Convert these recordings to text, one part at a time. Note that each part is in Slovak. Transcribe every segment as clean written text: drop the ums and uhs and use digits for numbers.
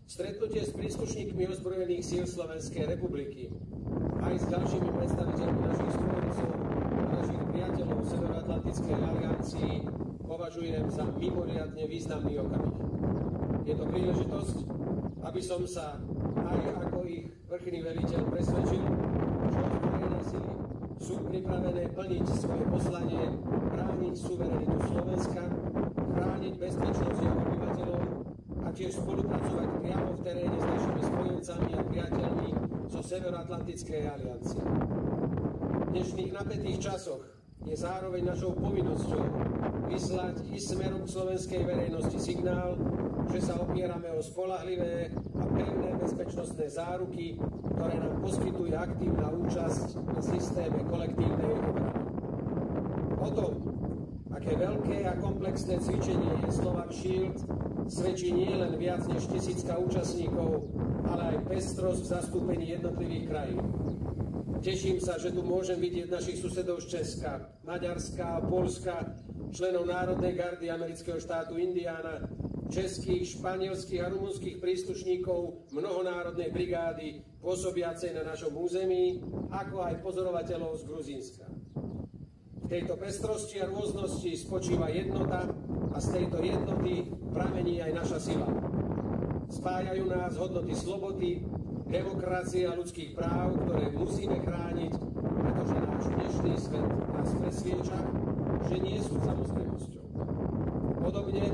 Stretnutie s príslušníkmi ozbrojených síl Slovenskej republiky aj s ďalšími predstaviteľmi našich spojencov a našich priateľov v Severoatlantickej aliancii považujem za mimoriadne významný okamih. Je to príležitosť, aby som sa aj ako ich vrchný veliteľ presvedčil, že ozbrojené sily sú pripravené plniť svoje poslanie, brániť suverenitu Slovenska, chrániť bezpečnosť jeho obyvateľov a tiež spolupracovať priamo v teréne s našimi spojencami a priateľmi zo Severoatlantickej aliancie. V dnešných napätých časoch je zároveň našou povinnosťou vyslať i smerom k slovenskej verejnosti signál, že sa opierame o spoľahlivé a pevné bezpečnostné záruky, ktoré nám poskytuje aktívna účasť na systéme kolektívnej obrany. O tom, aké veľké a komplexné cvičenie je Slovak Shield, svedčí nie len viac než 1000 účastníkov, ale aj pestrosť v zastúpení jednotlivých krajín. Teším sa, že tu môžem vidieť našich susedov z Česka, Maďarska a Poľska, členov Národnej gardy amerického štátu Indiana, českých, španielských a rumunských príslušníkov mnohonárodnej brigády pôsobiacej na našom území, ako aj pozorovateľov z Gruzínska. V tejto pestrosti a rôznosti spočíva jednota a z tejto jednoty pramení aj naša sila. Spájajú nás hodnoty slobody, demokracie a ľudských práv, ktoré musíme chrániť, pretože náš dnešný svet nás presvieča, že nie sú samozrejmosťou. Podobne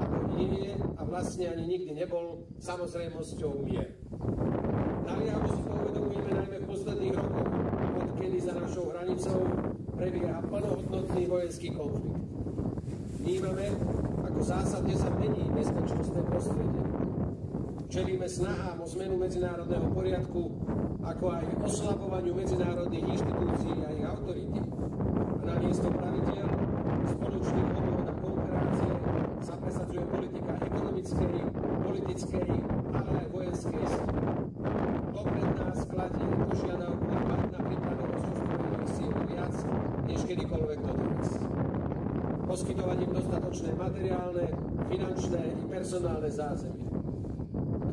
ako nie je a vlastne ani nikdy nebol samozrejmosťou mier. Naliehavo si to uvedomujeme najmä v posledných rokoch, odkedy za našou hranicou prebieha plnohodnotný vojenský konflikt. Vnímame, ako zásadne sa mení bezpečnostné prostredie. Čelíme snahám o zmenu medzinárodného poriadku, ako aj oslabovaniu medzinárodných inštitúcií a ich autority. A namiesto pravidiel, spoločných hodnôt a kooperácie sa presadzuje politika ekonomickej, politickej, ale aj vojenskej sily. To pred nás kladie požiadavku mať na pripravenosť ozbrojených síl viac, než kedykoľvek doteraz. Poskytovaním dostatočné materiálne, finančné i personálne zázemie.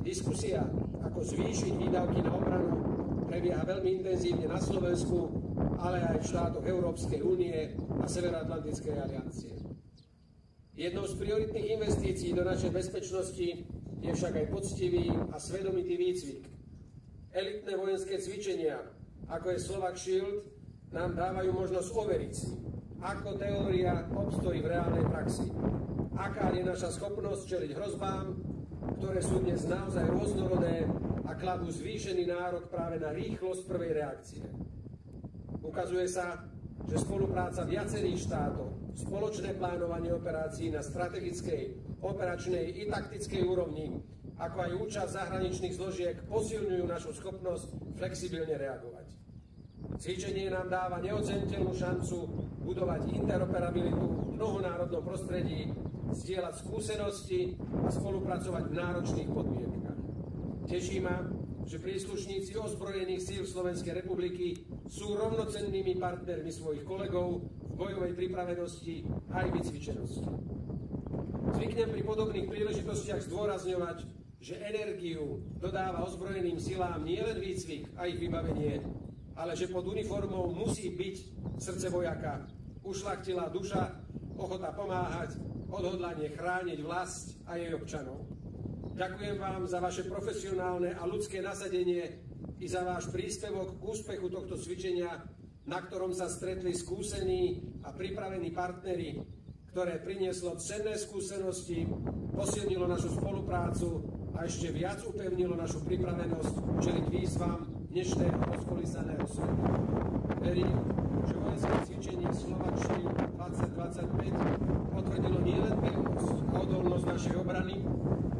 Diskusia, ako zvýšiť výdavky na obranu, prebieha veľmi intenzívne na Slovensku, ale aj v štátoch Európskej únie a Severoatlantickej aliancie. Jednou z prioritných investícií do našej bezpečnosti je však aj poctivý a svedomitý výcvik. Elitné vojenské cvičenia, ako je Slovak Shield, nám dávajú možnosť overiť si, ako teória obstojí v reálnej praxi, aká je naša schopnosť čeliť hrozbám, ktoré sú dnes naozaj rôznorodé a kladú zvýšený nárok práve na rýchlosť prvej reakcie. Ukazuje sa, že spolupráca viacerých štátov, spoločné plánovanie operácií na strategickej, operačnej i taktickej úrovni, ako aj účasť zahraničných zložiek posilňujú našu schopnosť flexibilne reagovať. Cvičenie nám dáva neoceniteľnú šancu budovať interoperabilitu v mnohonárodnom prostredí, zdieľať skúsenosti a spolupracovať v náročných podmienkach. Teší ma, že príslušníci ozbrojených síl Slovenskej republiky sú rovnocennými partnermi svojich kolegov v bojovej pripravenosti aj vycvičenosti. Zvyknem pri podobných príležitostiach zdôrazňovať, že energiu dodáva ozbrojeným silám nielen výcvik a ich vybavenie, ale že pod uniformou musí byť srdce vojaka, ušľachtilá duša, ochota pomáhať, odhodlanie chrániť vlast a jej občanov. Ďakujem vám za vaše profesionálne a ľudské nasadenie i za váš príspevok k úspechu tohto cvičenia, na ktorom sa stretli skúsení a pripravení partneri, ktoré prinieslo cenné skúsenosti, posilnilo našu spoluprácu a ešte viac upevnilo našu pripravenosť čeliť výzvam dnešného rozkolísaného sveta. Verím, že vojenské cvičenie Slovak Shield 2025 potvrdilo nielen pevnosť a odolnosť našej obrany,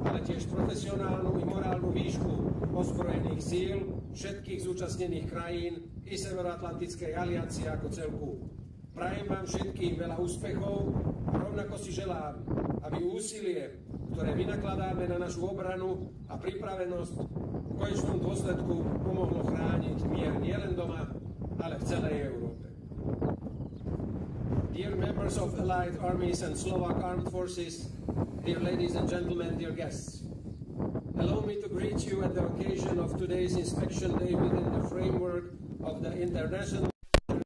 ale tiež profesionálnu i morálnu výšku ozbrojených síl všetkých zúčastnených krajín i Severoatlantickej aliancie ako celku. Prajem vám všetkým veľa úspechov a rovnako si želám, aby úsilie, ktoré vynakladáme na našu obranu a pripravenosť, v konečnom dôsledku pomohlo chrániť mier nielen doma, ale v celej Európe. Dear members of Allied Armies and Slovak Armed Forces, dear ladies and gentlemen, dear guests, Allow me to greet you at the occasion of today's inspection day within the framework of the international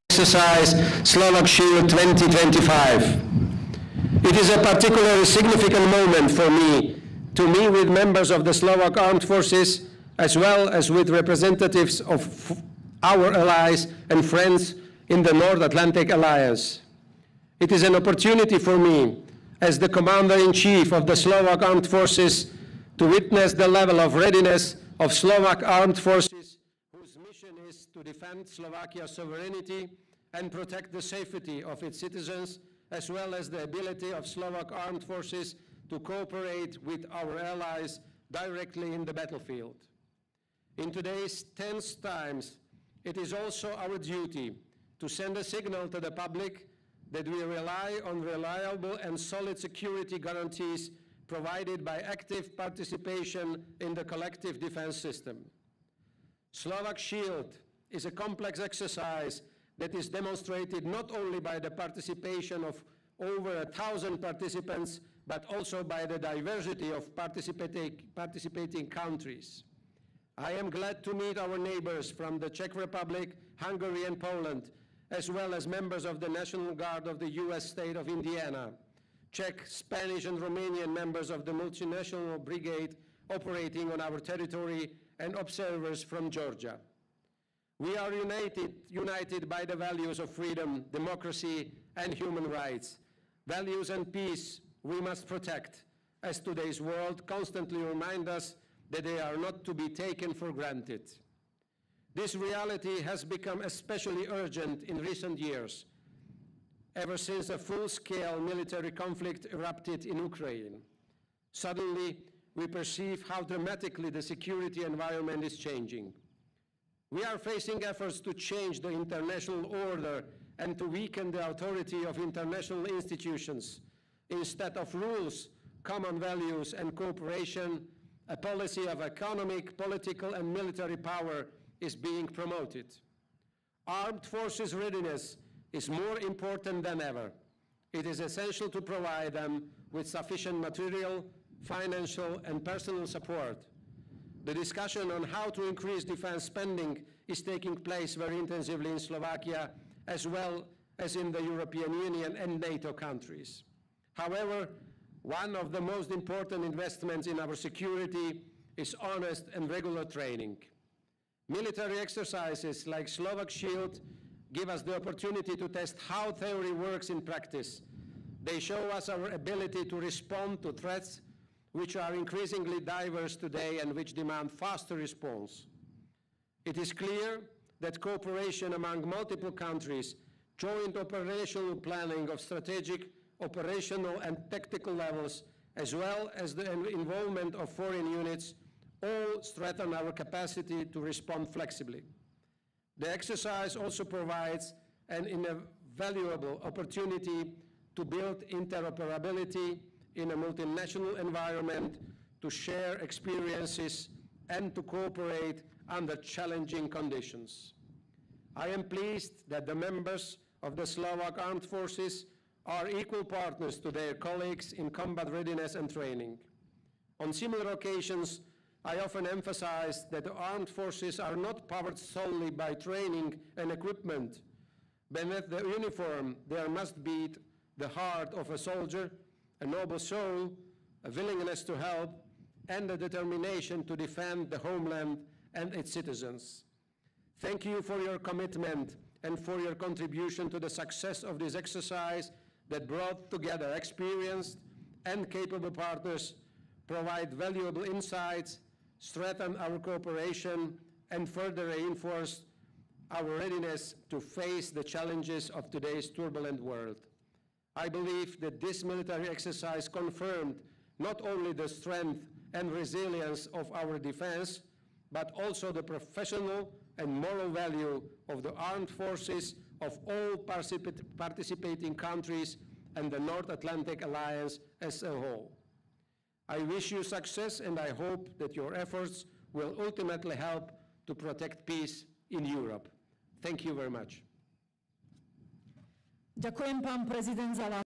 exercise Slovak Shield 2025. It is a particularly significant moment for me to meet with members of the Slovak Armed Forces as well as with representatives of our allies and friends in the North Atlantic Alliance. It is an opportunity for me as the Commander-in-Chief of the Slovak Armed Forces to witness the level of readiness of Slovak Armed Forces, whose mission is to defend Slovakia's sovereignty and protect the safety of its citizens, as well as the ability of Slovak Armed Forces to cooperate with our allies directly in the battlefield. In today's tense times, it is also our duty to send a signal to the public that we rely on reliable and solid security guarantees provided by active participation in the collective defense system. Slovak Shield is a complex exercise that is demonstrated not only by the participation of over 1,000 participants, but also by the diversity of participating countries. I am glad to meet our neighbors from the Czech Republic, Hungary, and Poland, as well as members of the National Guard of the U.S. state of Indiana, Czech, Spanish, and Romanian members of the multinational brigade operating on our territory, and observers from Georgia. We are united by the values of freedom, democracy, and human rights. Values and peace we must protect, as today's world constantly reminds us that they are not to be taken for granted. This reality has become especially urgent in recent years, ever since a full-scale military conflict erupted in Ukraine. Suddenly, we perceive how dramatically the security environment is changing. We are facing efforts to change the international order and to weaken the authority of international institutions. Instead of rules, common values, and cooperation, a policy of economic, political, and military power is being promoted. Armed forces readiness is more important than ever. It is essential to provide them with sufficient material, financial, and personal support. The discussion on how to increase defense spending is taking place very intensively in Slovakia, as well as in the European Union and NATO countries. However, one of the most important investments in our security is honest and regular training. Military exercises like Slovak Shield give us the opportunity to test how theory works in practice. They show us our ability to respond to threats which are increasingly diverse today and which demand faster response. It is clear that cooperation among multiple countries, joint operational planning of strategic, operational, and tactical levels, as well as the involvement of foreign units, all strengthen our capacity to respond flexibly. The exercise also provides an invaluable opportunity to build interoperability in a multinational environment, to share experiences, and to cooperate under challenging conditions. I am pleased that the members of the Slovak Armed Forces are equal partners to their colleagues in combat readiness and training. On similar occasions, I often emphasize that the armed forces are not powered solely by training and equipment. Beneath the uniform, there must be the heart of a soldier, a noble soul, a willingness to help, and a determination to defend the homeland and its citizens. Thank you for your commitment and for your contribution to the success of this exercise that brought together experienced and capable partners, provide valuable insights, strengthen our cooperation, and further reinforce our readiness to face the challenges of today's turbulent world. I believe that this military exercise confirmed not only the strength and resilience of our defense, but also the professional and moral value of the armed forces of all participating countries and the North Atlantic Alliance as a whole. I wish you success, and I hope that your efforts will ultimately help to protect peace in Europe. Thank you very much. Ďakujem, pán prezident, za